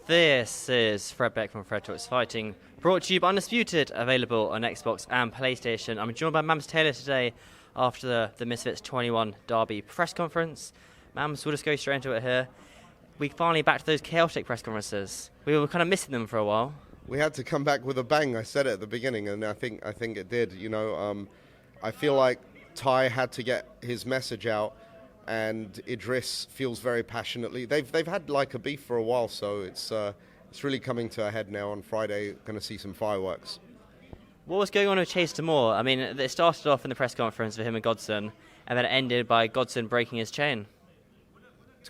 This is Fred Beck from Fred Talks Fighting, brought to you by Undisputed, available on Xbox and PlayStation. I'm joined by Mams Taylor today after the Misfits 21 Derby press conference. Mams, we'll just go straight into it here. We finally back to those chaotic press conferences. We were kind of missing them for a while. We had to come back with a bang. I said it at the beginning, and I think it did. I feel like Ty had to get his message out, and Idris feels very passionately. They've had like a beef for a while, so it's really coming to a head now. On Friday, going to see some fireworks. What was going on with Chase Demore? I mean, it started off in the press conference for him and Godson, and then it ended by Godson breaking his chain.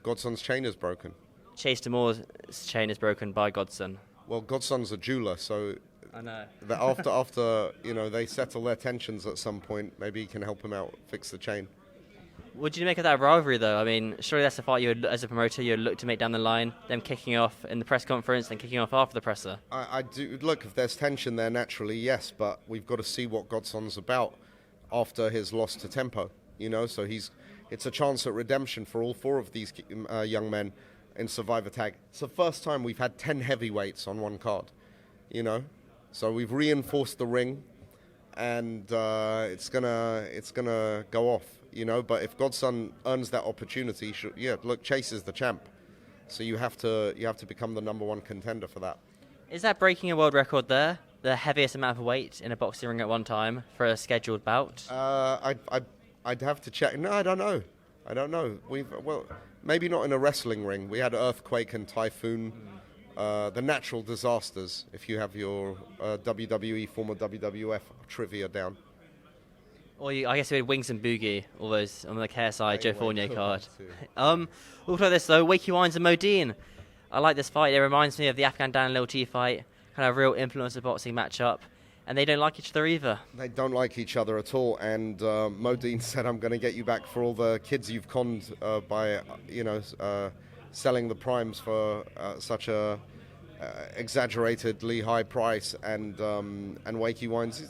Godson's chain is broken. Chase Demore's chain is broken by Godson. Well, Godson's a jeweler, so I know. that after they settle their tensions at some point, maybe he can help him out, fix the chain. What did you make of that rivalry, though? I mean, surely that's a fight you would, as a promoter, you'd look to make down the line, them kicking off in the press conference and kicking off after the presser. I do look, if there's tension there, naturally, yes, but we've got to see what Godson's about after his loss to Tempo. So it's a chance at redemption for all four of these young men in Survivor Tag. It's the first time we've had 10 heavyweights on one card, So we've reinforced the ring, and it's gonna go off, But if Godson earns that opportunity, Chase is the champ, so you have to become the number one contender for that. Is that breaking a world record there? The heaviest amount of weight in a boxing ring at one time for a scheduled bout? I'd have to check. No, I don't know. Maybe not in a wrestling ring. We had Earthquake and Typhoon, the natural disasters, if you have your WWE, former WWF trivia down. Or I guess we had Wings and Boogie, all those on the KSI Joe Fournier card. We'll play this though, Wakey Wines and Modine. I like this fight. It reminds me of the Afghan Dan Lil T fight, kind of real influencer boxing matchup. And they don't like each other either. They don't like each other at all. And Modine said, "I'm going to get you back for all the kids you've conned by, selling the primes for such a exaggeratedly high price." And Wakey Wines,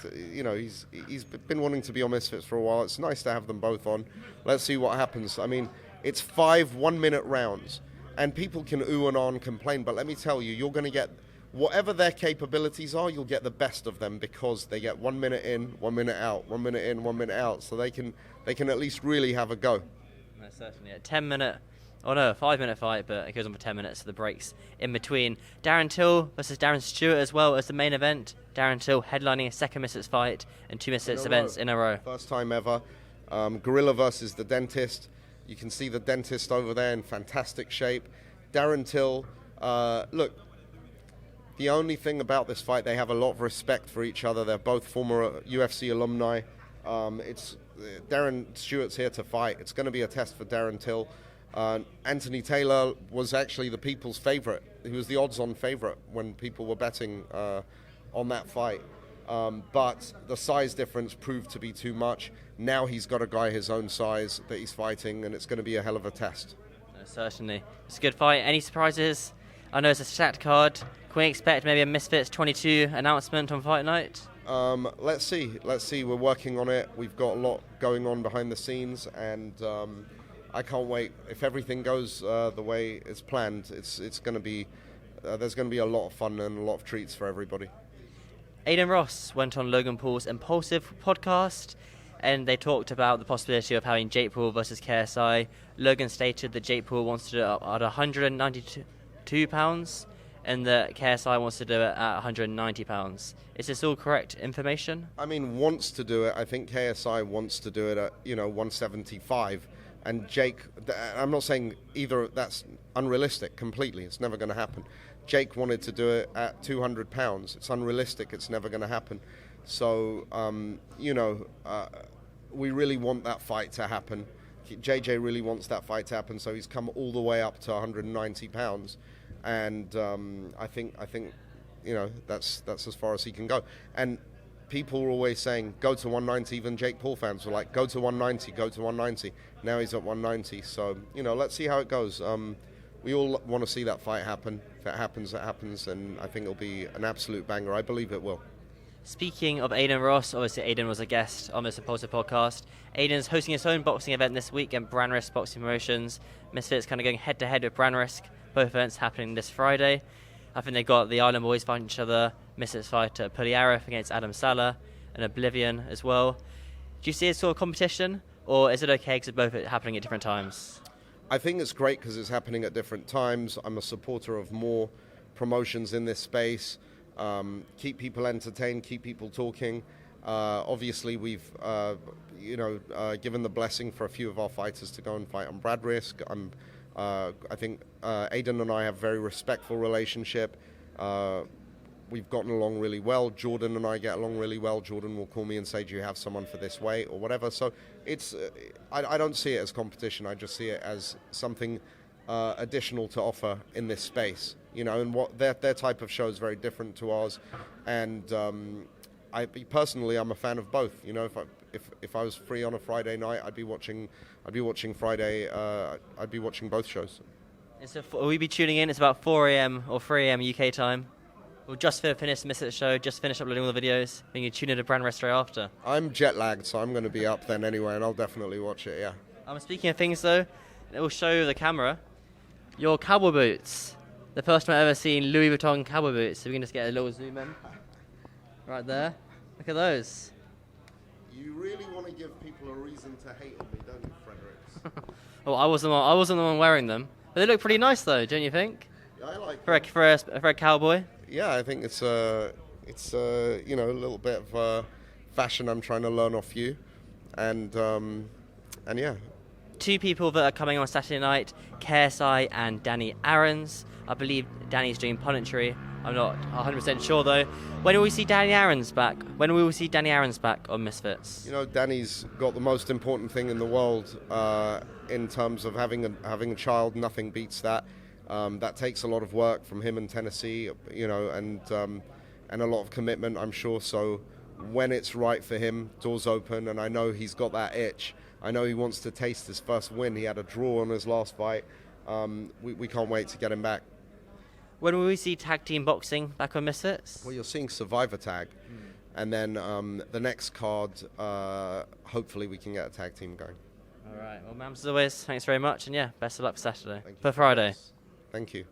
he's been wanting to be on Misfits for a while. It's nice to have them both on. Let's see what happens. I mean, it's 5 1-minute rounds, and people can ooh and ah and complain. But let me tell you, you're going to get. Whatever their capabilities are, you'll get the best of them because they get 1 minute in, 1 minute out, 1 minute in, 1 minute out, so they can at least really have a go. No, certainly. A 5-minute fight, but it goes on for 10 minutes, so the breaks in between. Darren Till versus Darren Stewart as well as the main event. Darren Till headlining a second Misfits fight and 2 Misfits events in a row. First time ever. Gorilla versus the Dentist. You can see the Dentist over there in fantastic shape. Darren Till, look. The only thing about this fight, they have a lot of respect for each other. They're both former UFC alumni. It's Darren Stewart's here to fight. It's going to be a test for Darren Till. Anthony Taylor was actually the people's favorite. He was the odds-on favorite when people were betting on that fight. But the size difference proved to be too much. Now he's got a guy his own size that he's fighting, and it's going to be a hell of a test. Certainly. It's a good fight. Any surprises? I know it's a stacked card. Can we expect maybe a Misfits 22 announcement on fight night? Let's see. We're working on it. We've got a lot going on behind the scenes, and I can't wait. If everything goes the way it's planned, it's going to be there's going to be a lot of fun and a lot of treats for everybody. Aiden Ross went on Logan Paul's Impulsive podcast, and they talked about the possibility of having Jake Paul versus KSI. Logan stated that Jake Paul wants to do it at 192 pounds. And that KSI wants to do it at 190 pounds. Is this all correct information? I mean, wants to do it. I think KSI wants to do it at 175, and Jake. I'm not saying either. That's unrealistic completely. It's never going to happen. Jake wanted to do it at 200 pounds. It's unrealistic. It's never going to happen. So we really want that fight to happen. JJ really wants that fight to happen. So he's come all the way up to 190 pounds. And I think that's as far as he can go. And people are always saying go to 190. Even Jake Paul fans were like go to 190, go to 190. Now he's at 190. So let's see how it goes. We all want to see that fight happen. If it happens, that happens, and I think it'll be an absolute banger. I believe it will. Speaking of Aiden Ross, obviously Aiden was a guest on this Impulsive podcast. Aiden's hosting his own boxing event this week in Branrisk Boxing Promotions. Misfits kind of going head-to-head with Branrisk. Both events happening this Friday. I think they got the Island Boys fighting each other, Misfits fight Puliarif against Adam Salah, and Oblivion as well. Do you see a sort of competition, or is it okay because both are happening at different times? I think it's great because it's happening at different times. I'm a supporter of more promotions in this space. Keep people entertained, keep people talking. Obviously, we've given the blessing for a few of our fighters to go and fight on Brad Risk. I think Aiden and I have a very respectful relationship. We've gotten along really well. Jordan and I get along really well. Jordan will call me and say, do you have someone for this weight or whatever? So it's I don't see it as competition. I just see it as something additional to offer in this space. And what their type of show is very different to ours. And personally, I'm a fan of both. If I was free on a Friday night, I'd be watching Friday. I'd be watching both shows. And so will we be tuning in? It's about 4 a.m. or 3 a.m. UK time. We'll just finish the Misfits show, just finish uploading all the videos, then you tune in to Brand Rest straight after. I'm jet lagged, so I'm going to be up then anyway, and I'll definitely watch it, yeah. Speaking of things though, it will show the camera your cowboy boots. The first time I've ever seen Louis Vuitton cowboy boots. So we can just get a little zoom in. Right there. Look at those. You really want to give people a reason to hate on me, don't you, Fredericks? Well, I wasn't the one wearing them. But they look pretty nice though, don't you think? Yeah, I like for a cowboy. Yeah, I think it's a little bit of fashion I'm trying to learn off you, and yeah. Two people that are coming on Saturday night, KSI and Danny Aarons. I believe Danny's doing punditry. I'm not 100% sure though. When will we see Danny Aarons back? When will we see Danny Aarons back on Misfits? Danny's got the most important thing in the world in terms of having a child. Nothing beats that. That takes a lot of work from him in Tennessee, and a lot of commitment, I'm sure. So when it's right for him, doors open, and I know he's got that itch. I know he wants to taste his first win. He had a draw on his last fight. We can't wait to get him back. When will we see tag team boxing back on Misfits? Well, you're seeing Survivor Tag, and then the next card, hopefully we can get a tag team going. All right. Well, Mams, as always, thanks very much, and yeah, best of luck for Saturday. Thank you. For Friday. Thank you.